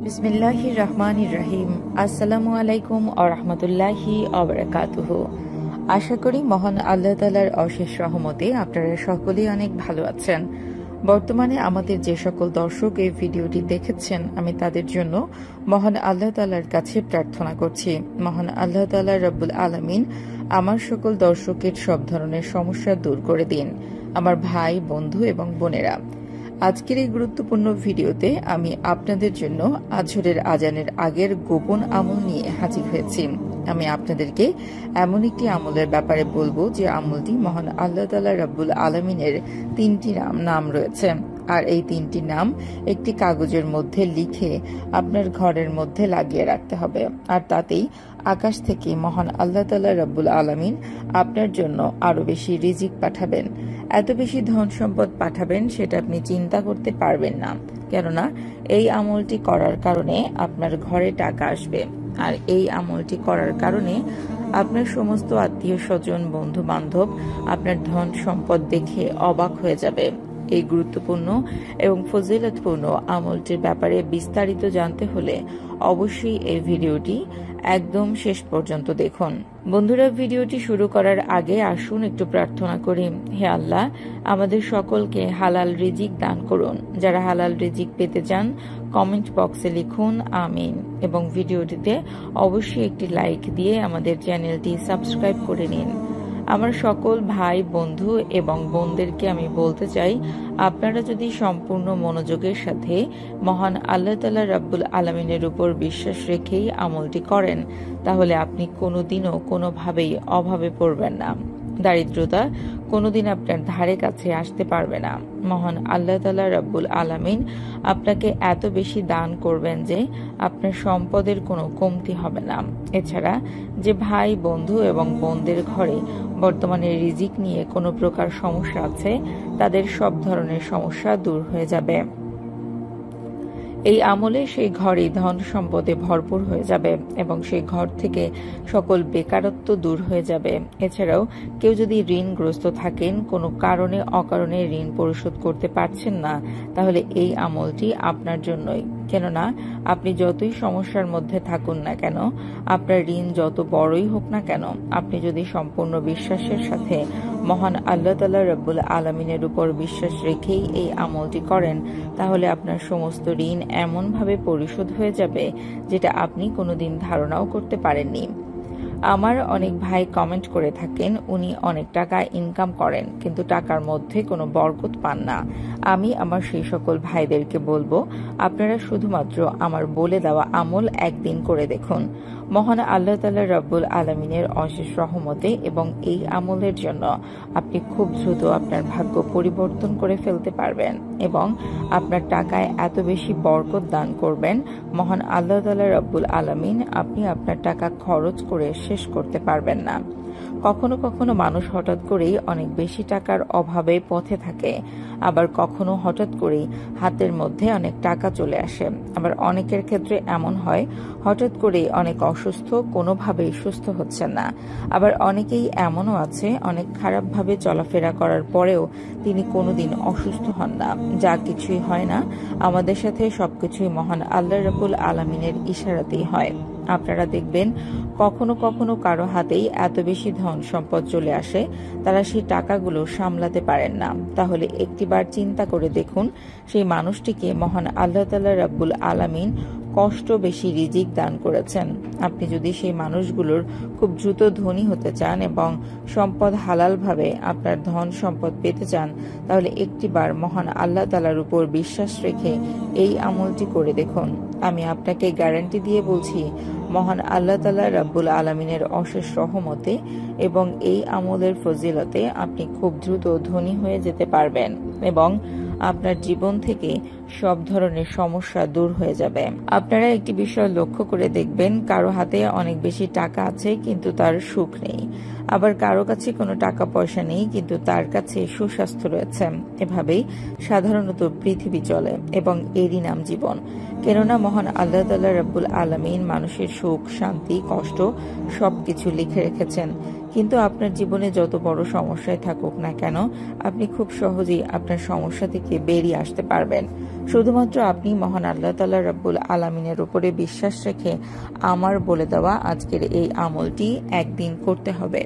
বিসমিল্লাহির রহমানির রহিম। আসসালামু আলাইকুম ওয়া রাহমাতুল্লাহি ওয়া বারাকাতুহু। আশা করি মহান আল্লাহ তাআলার অশেষ রহমতে আপনারা সকলেই অনেক ভালো আছেন। বর্তমানে আমাদের যে সকল দর্শক এই ভিডিওটি দেখেছেন, আমি তাদের জন্য মহান আল্লাহ তাআলার কাছে প্রার্থনা করছি, মহান আল্লাহ তাআলা রব্বুল আলামিন আমার সকল দর্শকের সব ধরনের সমস্যা দূর করে দিন। আমার ভাই, বন্ধু এবং বোনেরা, আজকের এই গুরুত্বপূর্ণ ভিডিওতে আমি আপনাদের জন্য আজরের আজানের আগের গোপন আমল নিয়ে হাজির হয়েছি। আমি আপনাদেরকে এমন একটি আমলের ব্যাপারে বলবো যে আমলটি মহান আল্লাহ তাআলা রব্বুল আলামিনের 3টি নাম রয়েছে, আর এই 3টি নাম একটি কাগজের মধ্যে লিখে আপনার ঘরের মধ্যে লাগিয়ে রাখতে হবে, আর তাতেই আকাশ থেকে মহান আল্লাহ তাআলা রব্বুল আলামিন আপনার জন্য আরো বেশি রিজিক পাঠাবেন। এত বেশি ধন সম্পদ পাঠাবেন সেটা আপনি চিন্তা করতে পারবেন না, কেননা এই আমলটি করার কারণে আপনার ঘরে টাকা আসবে, আর এই আমলটি করার কারণে আপনার সমস্ত আত্মীয় স্বজন, বন্ধু বান্ধব আপনার ধন সম্পদ দেখে অবাক হয়ে যাবে। এই গুরুত্বপূর্ণ এবং ফজিলতপূর্ণ আমলটির ব্যাপারে বিস্তারিত জানতে হলে অবশ্যই এই ভিডিওটি একদম শেষ পর্যন্ত দেখুন। বন্ধুরা, ভিডিওটি শুরু করার আগে আসুন একটু প্রার্থনা করি। হে আল্লাহ, আমাদের সকলকে হালাল রিজিক দান করুন। যারা হালাল রিজিক পেতে চান কমেন্ট বক্সে লিখুন আমিন, এবং ভিডিওটিতে অবশ্যই একটি লাইক দিয়ে আমাদের চ্যানেলটি সাবস্ক্রাইব করে নিন। আমার সকল ভাই, বন্ধু এবং বোনদেরকে আমি বলতে চাই, আপনারা যদি সম্পূর্ণ মনোযোগের সাথে মহান আল্লাহ তাআলা রব্বুল আলামিনের উপর বিশ্বাস রেখেই আমলটি করেন, তাহলে আপনি কোনোদিনও কোনোভাবেই অভাবে পড়বেন না। দারিদ্রতা কোনোদিন আপনার ধারে কাছে আসতে পারবে না। মহান আল্লাহ তাআলা রব্বুল আলামিন আপনাকে এত বেশি দান করবেন যে আপনার সম্পদের কোনো কমতি হবে না। এছাড়া যে ভাই, বন্ধু এবং বোনদের ঘরে বর্তমানে রিজিক নিয়ে কোনো প্রকার সমস্যা আছে, তাদের সব ধরনের সমস্যা দূর হয়ে যাবে। এই আমলে সেই ঘরই ধন সম্পদে ভরপুর হয়ে যাবে এবং সেই ঘর থেকে সকল বেকারত্ব দূর হয়ে যাবে। এছাড়াও কেউ যদি ঋণগ্রস্ত থাকেন, কোনো কারণে অকারণে ঋণ পরিশোধ করতে পারছেন না, তাহলে এই আমলটি আপনার জন্যই। কেননা আপনি যতই সমস্যার মধ্যে থাকুন না কেন, আপনার ঋণ যত বড়ই হোক না কেন, আপনি যদি সম্পূর্ণ বিশ্বাসের সাথে মহান আল্লাহ তাআলা রব্বুল আলামিনের উপর বিশ্বাস রেখেই এই আমলটি করেন, তাহলে আপনার সমস্ত ঋণ এমনভাবে পরিশোধ হয়ে যাবে যেটা আপনি কোনোদিন ধারণাও করতে পারেননি। আমার অনেক ভাই কমেন্ট করে থাকেন উনি অনেক টাকা ইনকাম করেন কিন্তু টাকার মধ্যে কোনো বরকত পান না। আমি আমার সেই সকল ভাইদেরকে বলবো, আপনারা শুধুমাত্র আমার বলে দেওয়া আমল একদিন করে দেখুন। মহান আল্লাহ তাআলা রব্বুল আলামিনের অশেষ রহমতে এবং এই আমলের জন্য আপনি খুব দ্রুত আপনার ভাগ্য পরিবর্তন করে ফেলতে পারবেন এবং আপনার টাকায় এত বেশি বরকত দান করবেন, মহান আল্লাহ তাআলা রব্বুল আলামিন আপনি আপনার টাকা খরচ করে শেষ করতে পারবেন না। কখনো কখনো মানুষ হঠাৎ করেই অনেক বেশি টাকার অভাবে পথে থাকে, আবার কখনো হঠাৎ করেই হাতের মধ্যে অনেক টাকা চলে আসে। আবার অনেকের ক্ষেত্রে এমন হয় হঠাৎ করেই অনেক অসুস্থ, কোনোভাবেই সুস্থ হচ্ছেন না। আবার অনেকেই এমনও আছে অনেক খারাপভাবে চলাফেরা করার পরেও তিনি কোনোদিন অসুস্থ হন না। যা কিছুই হয় না আমাদের সাথে সবকিছুই মহান আল্লাহ রাব্বুল আলামিনের ইশারাতেই হয়। আপনারা দেখবেন কখনো কখনো কারো হাতেই এত বেশি ধন সম্পদ চলে আসে, তারা সেই টাকাগুলো সামলাতে পারেন না। তাহলে একটিবার চিন্তা করে দেখুন, সেই মানুষটিকে মহান আল্লাহ তাআলা রাব্বুল আলামিন কষ্ট বেশি রিজিক দান করেছেন। আপনি যদি সেই মানুষগুলোর খুব দ্রুত ধনী হতে চান এবং সম্পদ হালালভাবে আপনার ধন সম্পদ পেতে চান, তাহলে একটিবার মহান আল্লাহ তাআলার উপর বিশ্বাস রেখে এই আমলটি করে দেখুন। আমি আপনাকে গ্যারান্টি দিয়ে বলছি, মহান আল্লাহ তাআলা রাব্বুল আলামিনের অশেষ রহমতে এবং এই আমলের ফজিলতে আপনি খুব দ্রুত ধনী হয়ে যেতে পারবেন এবং আপনার জীবন থেকে সব ধরনের সমস্যা দূর হয়ে যাবে। আপনারা একটি বিষয় লক্ষ্য করে দেখবেন, কারো হাতে অনেক বেশি টাকা আছে কিন্তু তার সুখ নেই, আবার কারো কাছে কোনো টাকা পয়সা নেই কিন্তু তার কাছে সুস্বাস্থ্য রয়েছে। এভাবেই সাধারণত পৃথিবী চলে এবং এরই নাম জীবন। কেননা মহান আল্লাহ তাআলা রাব্বুল আলামিন মানুষের সুখ, শান্তি, কষ্ট সবকিছু লিখে রেখেছেন, কিন্তু আপনার জীবনে যত বড় সমস্যায় থাকুক না কেন, আপনি খুব সহজেই আপনার সমস্যা থেকে বেরিয়ে আসতে পারবেন। শুধুমাত্র আপনি মহান আল্লাহ তাআলা রাব্বুল আলামিনের উপরে বিশ্বাস রেখে আমার বলে দেওয়া আজকের এই আমলটি একদিন করতে হবে।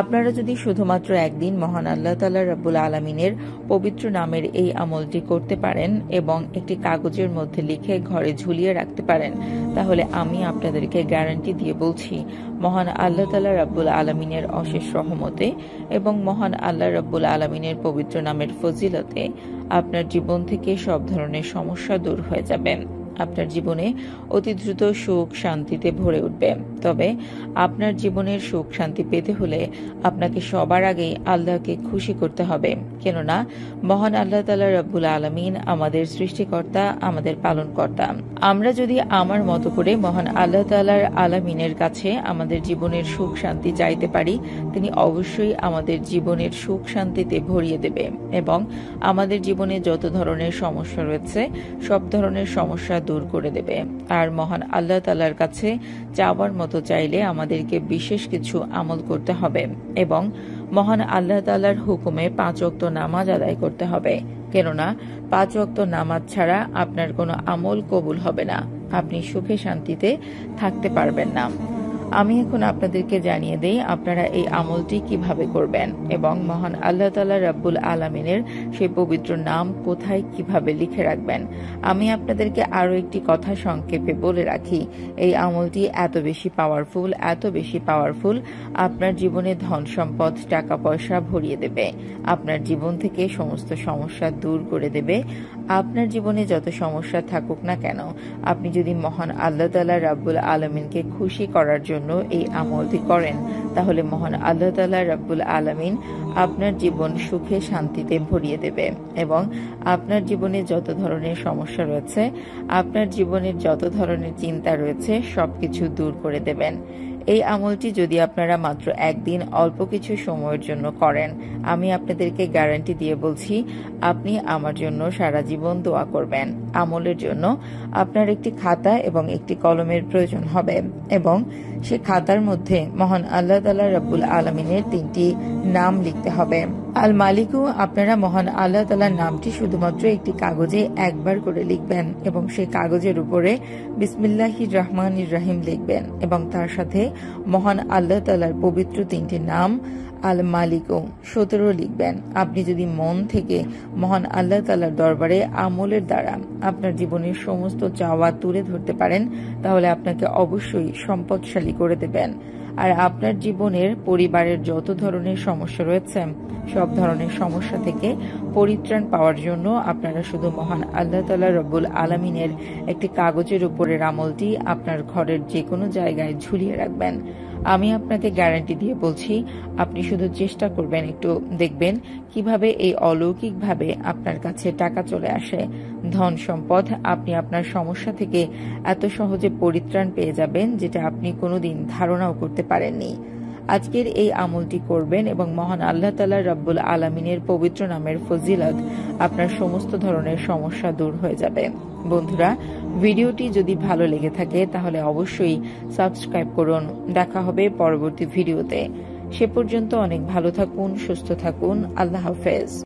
আপনারা যদি শুধুমাত্র একদিন মহান আল্লাহ তাআলা রাব্বুল আলামিনের পবিত্র নামের এই আমলটি করতে পারেন এবং একটি কাগজের মধ্যে লিখে ঘরে ঝুলিয়ে রাখতে পারেন, তাহলে আমি আপনাদেরকে গ্যারান্টি দিয়ে বলছি, মহান আল্লাহ তাআলা রাব্বুল আলামিনের অশেষ রহমতে এবং মহান আল্লাহ রাব্বুল আলামিনের পবিত্র নামের ফজিলতে আপনার জীবন থেকে সব ধরনের সমস্যা দূর হয়ে যাবে। আপনার জীবনে অতি দ্রুত সুখ শান্তিতে ভরে উঠবে। তবে আপনার জীবনের সুখ শান্তি পেতে হলে আপনাকে সবার আগেই আল্লাহকে খুশি করতে হবে, কেননা মহান আল্লাহ তাআলা রাব্বুল আলামিন আমাদের সৃষ্টিকর্তা, আমাদের পালনকর্তা। আমরা যদি আমার মতো করে মহান আল্লাহ তাআলার আলামিনের কাছে আমাদের জীবনের সুখ শান্তি চাইতে পারি, তিনি অবশ্যই আমাদের জীবনের সুখ শান্তিতে ভরিয়ে দেবে এবং আমাদের জীবনে যত ধরনের সমস্যা রয়েছে সব ধরনের সমস্যা দূর করে দেবে। আর মহান আল্লাহ তাআলার কাছে চাওয়ার মতো চাইলে আমাদেরকে বিশেষ কিছু আমল করতে হবে এবং মহান আল্লাহ তাআলার হুকুমে 5 ওয়াক্ত নামাজ আদায় করতে হবে, কেননা 5 ওয়াক্ত নামাজ ছাড়া আপনার কোনো আমল কবুল হবে না, আপনি সুখে শান্তিতে থাকতে পারবেন না। আমি এখন আপনাদেরকে জানিয়ে দেই আপনারা এই আমলটি কিভাবে করবেন এবং মহান আল্লাহ তাআলা রাব্বুল আলামিনের সেই পবিত্র নাম কোথায় কিভাবে লিখে রাখবেন। আমি আপনাদেরকে আরো একটি কথা সংক্ষেপে বলে রাখি, এই আমলটি এত বেশি পাওয়ারফুল, আপনার জীবনে ধন সম্পদ টাকা পয়সা ভরিয়ে দেবে, আপনার জীবন থেকে সমস্ত সমস্যা দূর করে দেবে। আপনার জীবনে যত সমস্যা থাকুক না কেন, আপনি যদি মহান আল্লাহ তাআলা রাব্বুল আলামিনকে খুশি করার জন্য এই আমলটি করেন, তাহলে মহান আল্লাহ তাআলা রাব্বুল আলামিন আপনার জীবন সুখে শান্তিতে ভরিয়ে দেবে এবং আপনার জীবনে যত ধরনের সমস্যা রয়েছে, আপনার জীবনের যত ধরনের চিন্তা রয়েছে সবকিছু দূর করে দেবেন। এই আমলটি যদি আপনারা মাত্র একদিন অল্প কিছু সময়ের জন্য করেন, আমি আপনাদেরকে গ্যারান্টি দিয়ে বলছি আপনি আমার জন্য সারা জীবন দোয়া করবেন। আমলের জন্য আপনার একটি খাতা এবং একটি কলমের প্রয়োজন হবে এবং সে খাতার মধ্যে মহান আল্লাহ তাআলা রাব্বুল আলামিনের 3টি নাম লিখতে হবে। আল মালিকু, আপনারা মহান আল্লাহ তাআলার নামটি শুধুমাত্র একটি কাগজে একবার করে লিখবেন এবং সেই কাগজের উপরে বিসমিল্লাহির রহমানির রহিম লিখবেন এবং তার সাথে মহান আল্লাহ তাআলার পবিত্র 3টি নাম আল মালিকু 17 লিখবেন। আপনি যদি মন থেকে মহান আল্লাহ তাআলার দরবারে আমলের দ্বারা আপনার জীবনের সমস্ত চাওয়া তুলে ধরতে পারেন, তাহলে আপনাকে অবশ্যই সম্পদশালী করে দেবেন। আর আপনার জীবনের পরিবারের যত ধরনের সমস্যা রয়েছে সব ধরনের সমস্যা থেকে পরিত্রাণ পাওয়ার জন্য আপনারা শুধু মহান আল্লাহ তাআলা রব্বুল আলামিনের একটি কাগজের উপরের আমলটি আপনার ঘরের যে কোনো জায়গায় ঝুলিয়ে রাখবেন। আমি আপনাকে গ্যারান্টি দিয়ে বলছি, আপনি শুধু চেষ্টা করবেন, একটু দেখবেন কিভাবে এই অলৌকিকভাবে আপনার কাছে টাকা চলে আসে, ধন সম্পদ। আপনি আপনার সমস্যা থেকে এত সহজে পরিত্রাণ পেয়ে যাবেন যেটা আপনি কোনোদিন ধারণাও করতে পারেননি। আজকের এই আমলটি করবেন এবং মহান আল্লাহ তাআলা রাব্বুল আলামিনের পবিত্র নামের ফজিলত আপনার সমস্ত ধরনের সমস্যা দূর হয়ে যাবে। বন্ধুরা, ভিডিওটি যদি ভালো লেগে থাকে তাহলে অবশ্যই সাবস্ক্রাইব করুন। দেখা হবে পরবর্তী ভিডিওতে। সে পর্যন্ত অনেক ভালো থাকুন, সুস্থ থাকুন। আল্লাহ হাফেজ।